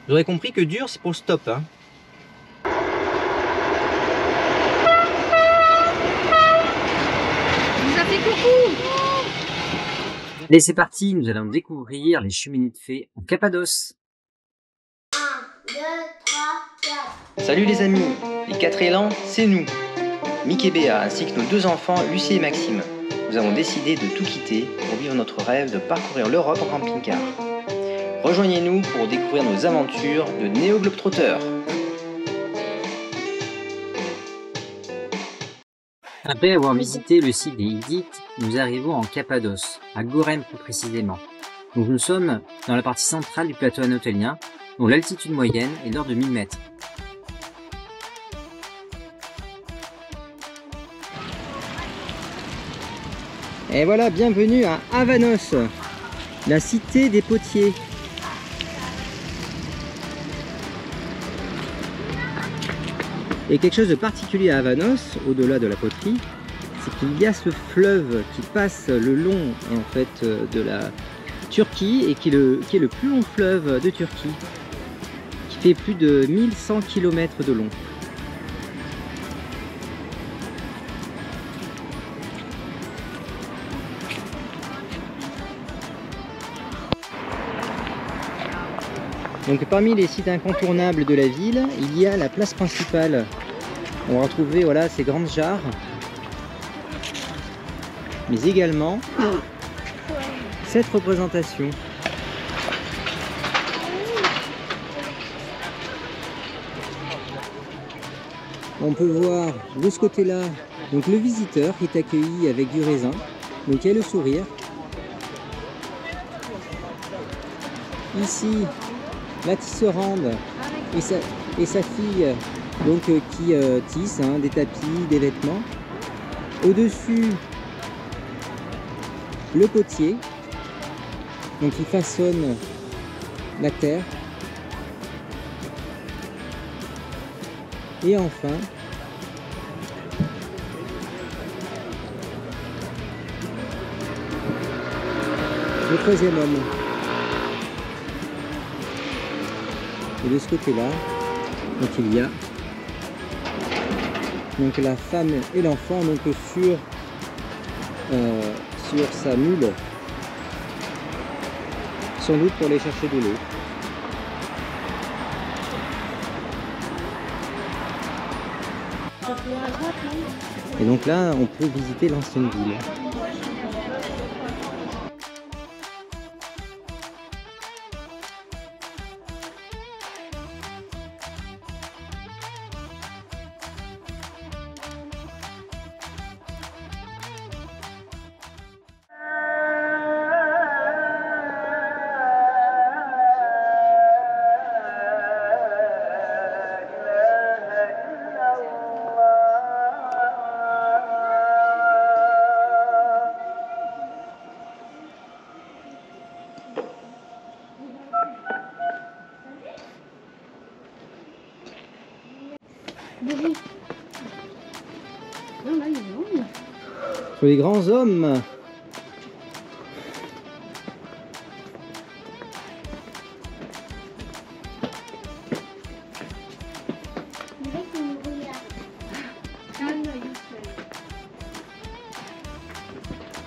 Vous aurez compris que dur, c'est pour le stop. Hein. Il nous a fait coucou. Allez, c'est parti, nous allons découvrir les cheminées de fées en Cappadoce. 1, 2, 3, 4. Salut les amis, les 4 élans, c'est nous, Mick et Béa, ainsi que nos 2 enfants, Lucie et Maxime. Nous avons décidé de tout quitter pour vivre notre rêve de parcourir l'Europe en camping-car. Rejoignez-nous pour découvrir nos aventures de néo-globetrotters. Après avoir visité le site des Hittite, nous arrivons en Cappadoce, à Gorem plus précisément. Donc nous sommes dans la partie centrale du plateau anatolien, dont l'altitude moyenne est d'ordre de 1000 mètres. Et voilà, bienvenue à Avanos, la cité des potiers. Et quelque chose de particulier à Avanos, au-delà de la poterie, c'est qu'il y a ce fleuve qui passe le long en fait de la Turquie et qui est le plus long fleuve de Turquie, qui fait plus de 1100 km de long. Donc parmi les sites incontournables de la ville, il y a la place principale. On va retrouver voilà, ces grandes jarres, mais également cette représentation. On peut voir de ce côté-là donc le visiteur qui est accueilli avec du raisin, donc il y a le sourire. Ici, la tisserande et sa fille donc, qui tissent des tapis, des vêtements. Au-dessus, le potier, donc il façonne la terre. Et enfin, le troisième homme. Et de ce côté-là, donc il y a donc la femme et l'enfant donc sur sa mule, sans doute pour aller chercher de l'eau. Et donc là, on peut visiter l'ancienne ville. Sur les grands hommes.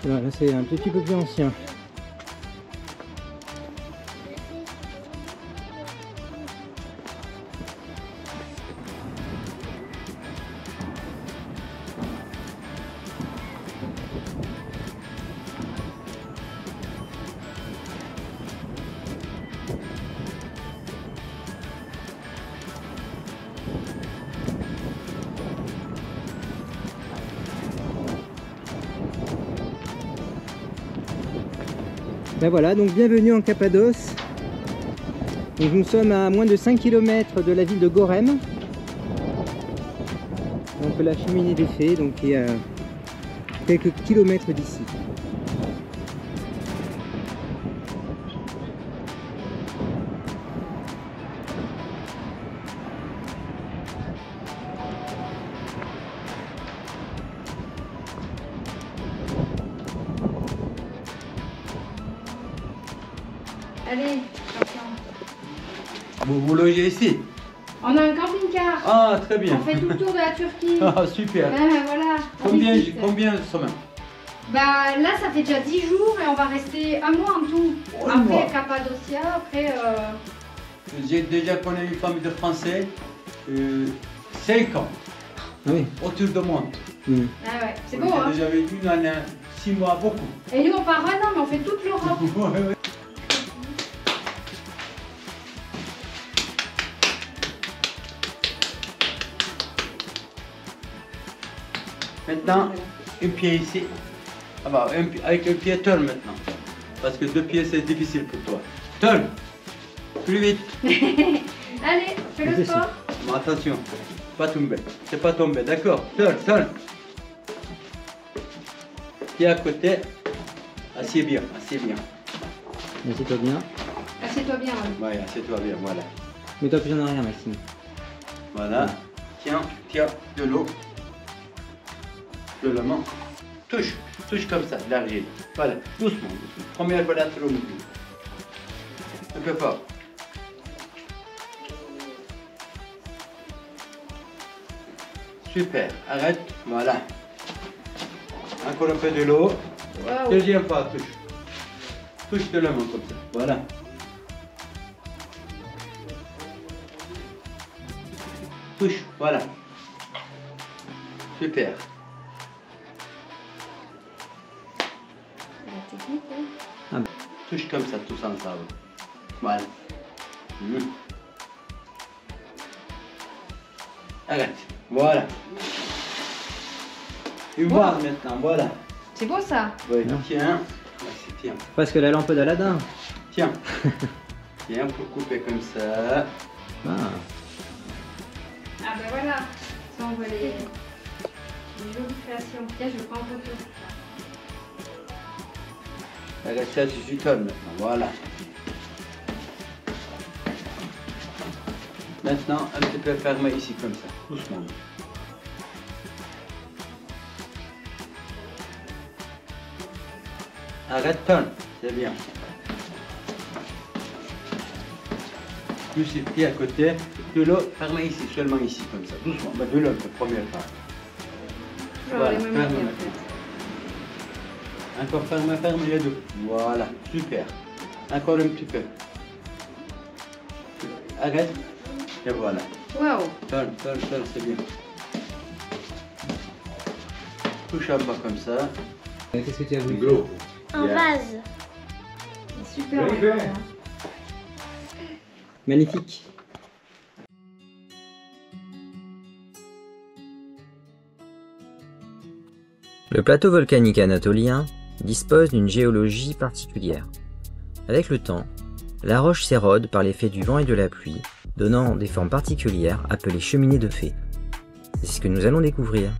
Voilà, là c'est un petit peu plus ancien. Ben voilà, donc bienvenue en Cappadoce. Donc nous sommes à moins de 5 km de la ville de Gorem. Donc la cheminée des fées, donc qui est à quelques kilomètres d'ici. Allez, attention. Vous logez ici? On a un camping-car. Ah, très bien. On fait tout le tour de la Turquie. Ah, super. Voilà. on Combien, visite. combien de semaines? Bah là, ça fait déjà 10 jours et on va rester un mois en tout. Oh, un mois. Après Cappadocia, après. J'ai déjà connu une famille de Français, 5 ans, Oui. autour du monde. Mm. Ah ouais, c'est beau, hein. J'ai déjà vécu dans 6 mois, beaucoup. Et nous, on part un an, mais on fait toute l'Europe. Ouais, ouais. Maintenant, un pied ici. Ah bah, avec un pied turn maintenant. Parce que 2 pieds c'est difficile pour toi. Turn. Plus vite. Allez, fais le sport. Bon, attention, pas tomber. C'est pas tomber, d'accord? Turn, turn. Pied à côté. Assieds bien, assieds bien. Assieds-toi bien. Assieds-toi bien. Ouais. Ouais, assieds-toi bien, voilà. Mets-toi plus en arrière, Maxime. Voilà. Tiens, tiens, de l'eau. De la main. Touche, touche comme ça, de l'argile. Voilà, doucement, doucement. Première fois là, trop mou. Un peu fort. Super, arrête, voilà. Encore un peu de l'eau. Waouh. Deuxième fois, touche. Touche de la main comme ça, voilà. Touche, voilà. Super. La technique, hein. Touche comme ça, tous ensemble. Voilà. Arrête. Voilà. Une barre maintenant, voilà. C'est beau ça. Oui, Non. tiens. Merci, tiens. Parce que la lampe d'Aladin. Tiens. Tiens, pour couper comme ça. Ah. Ah ben voilà. Ça, on voit les jolies créations. Tiens, je prends en photo. Arrête ça, 18 tonnes maintenant, voilà. Maintenant, un petit peu fermé ici comme ça, doucement. Arrête, tonne, c'est bien. Plus les pieds à côté, de l'eau, fermé ici, seulement ici, comme ça, doucement. Mais de l'eau, la première fois. Voilà, les mêmes ferme idées, en maintenant. fait. Encore ferme, ferme les deux. Voilà, super. Encore un petit peu. Arrête. Et voilà. Waouh. Tourne, tourne, tourne, c'est bien. Touche en bas comme ça. Qu'est-ce que tu as voulu? Un Bien. vase. C'est super. Very good. hein. Magnifique. Le plateau volcanique anatolien dispose d'une géologie particulière. Avec le temps, la roche s'érode par l'effet du vent et de la pluie, donnant des formes particulières appelées cheminées de fées. C'est ce que nous allons découvrir.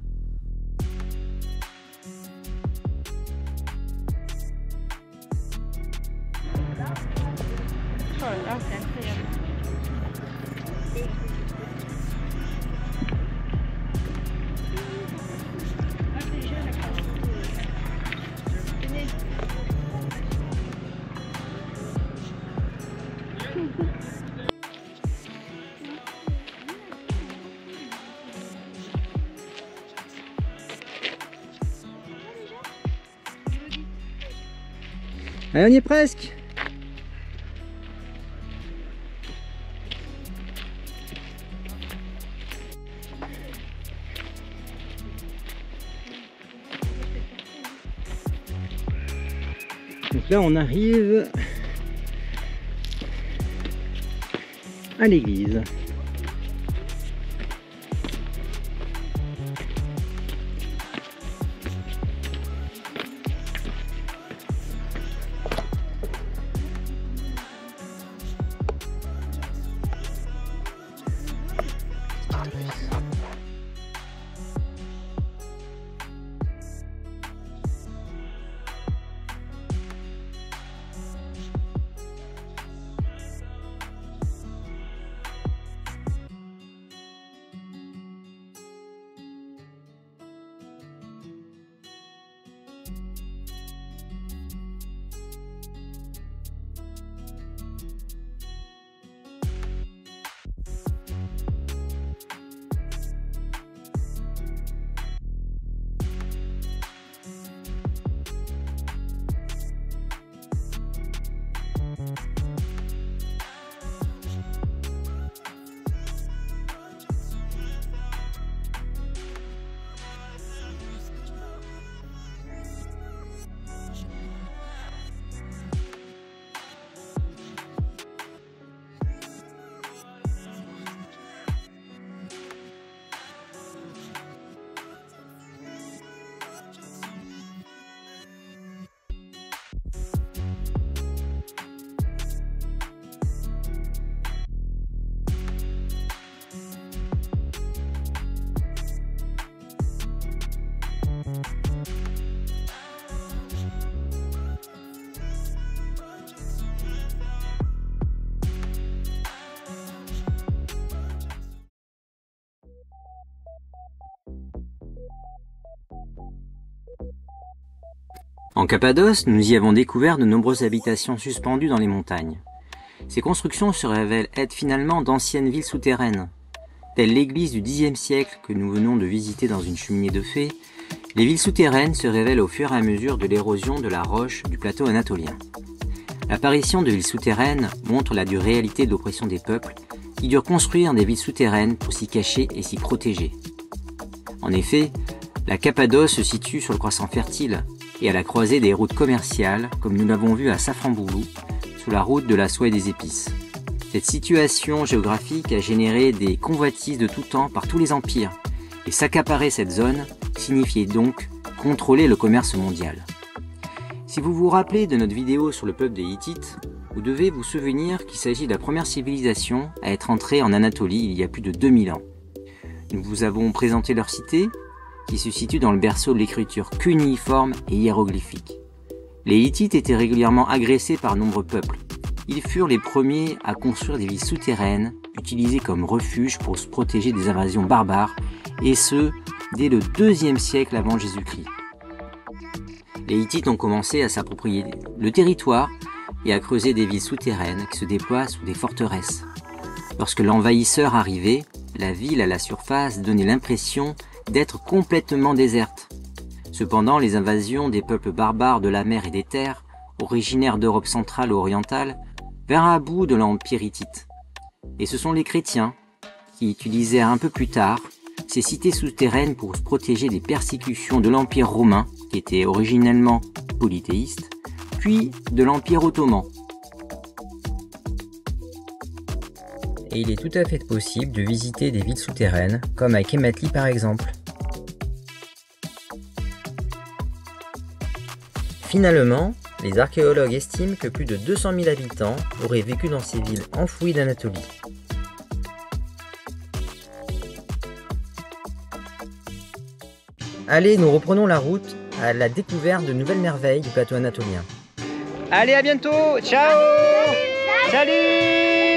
Allez, on y est presque. Donc là, on arrive à l'église. En Cappadoce, nous y avons découvert de nombreuses habitations suspendues dans les montagnes. Ces constructions se révèlent être finalement d'anciennes villes souterraines. Telle l'église du Xe siècle que nous venons de visiter dans une cheminée de fées, les villes souterraines se révèlent au fur et à mesure de l'érosion de la roche du plateau anatolien. L'apparition de villes souterraines montre la dure réalité de l'oppression des peuples qui durent construire des villes souterraines pour s'y cacher et s'y protéger. En effet, la Cappadoce se situe sur le croissant fertile et à la croisée des routes commerciales, comme nous l'avons vu à Safranbouilou, sous la route de la soie et des épices. Cette situation géographique a généré des convoitises de tout temps par tous les empires, et s'accaparer cette zone signifiait donc contrôler le commerce mondial. Si vous vous rappelez de notre vidéo sur le peuple des Hittites, vous devez vous souvenir qu'il s'agit de la première civilisation à être entrée en Anatolie il y a plus de 2000 ans. Nous vous avons présenté leur cité, qui se situe dans le berceau de l'écriture cunéiforme et hiéroglyphique. Les Hittites étaient régulièrement agressés par nombreux peuples. Ils furent les premiers à construire des villes souterraines, utilisées comme refuge pour se protéger des invasions barbares, et ce, dès le IIe siècle avant Jésus-Christ. Les Hittites ont commencé à s'approprier le territoire et à creuser des villes souterraines qui se déploient sous des forteresses. Lorsque l'envahisseur arrivait, la ville à la surface donnait l'impression d'être complètement déserte. Cependant, les invasions des peuples barbares de la mer et des terres, originaires d'Europe centrale ou orientale, vinrent à bout de l'empire hittite. Et ce sont les chrétiens qui utilisèrent un peu plus tard ces cités souterraines pour se protéger des persécutions de l'empire romain, qui était originellement polythéiste, puis de l'empire ottoman. Et il est tout à fait possible de visiter des villes souterraines, comme à Kematli par exemple. Finalement, les archéologues estiment que plus de 200 000 habitants auraient vécu dans ces villes enfouies d'Anatolie. Allez, nous reprenons la route à la découverte de nouvelles merveilles du plateau anatolien. Allez, à bientôt. Ciao. Salut.